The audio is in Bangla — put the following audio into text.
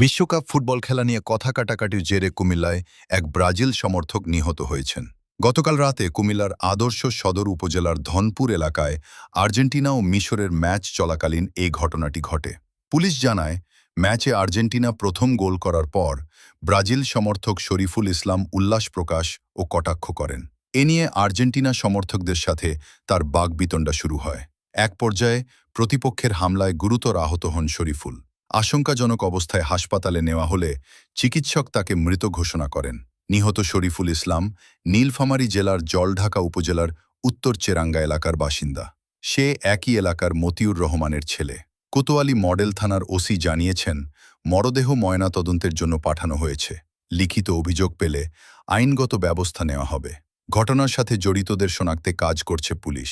বিশ্বকাপ ফুটবল খেলা নিয়ে কথা কাটাকাটির জেরে কুমিল্লায় এক ব্রাজিল সমর্থক নিহত হয়েছেন। গতকাল রাতে কুমিল্লার আদর্শ সদর উপজেলার ধনপুর এলাকায় আর্জেন্টিনা ও মিশরের ম্যাচ চলাকালীন এই ঘটনাটি ঘটে। পুলিশ জানায়, ম্যাচে আর্জেন্টিনা প্রথম গোল করার পর ব্রাজিল সমর্থক শরীফুল ইসলাম উল্লাস প্রকাশ ও কটাক্ষ করেন। এ নিয়ে আর্জেন্টিনা সমর্থকদের সাথে তার বাকবিতণ্ডা শুরু হয়। এক পর্যায়ে প্রতিপক্ষের হামলায় গুরুতর আহত হন শরীফুল। আশঙ্কাজনক অবস্থায় হাসপাতালে নেওয়া হলে চিকিৎসক তাকে মৃত ঘোষণা করেন। নিহত শরীফুল ইসলাম নীলফামারী জেলার জলঢাকা উপজেলার উত্তর চেরাঙ্গা এলাকার বাসিন্দা। সে একই এলাকার মতিউর রহমানের ছেলে। কোতোয়ালি মডেল থানার ওসি জানিয়েছেন, মরদেহ ময়নাতদন্তের জন্য পাঠানো হয়েছে। লিখিত অভিযোগ পেলে আইনগত ব্যবস্থা নেওয়া হবে। ঘটনার সাথে জড়িতদের শনাক্তে কাজ করছে পুলিশ।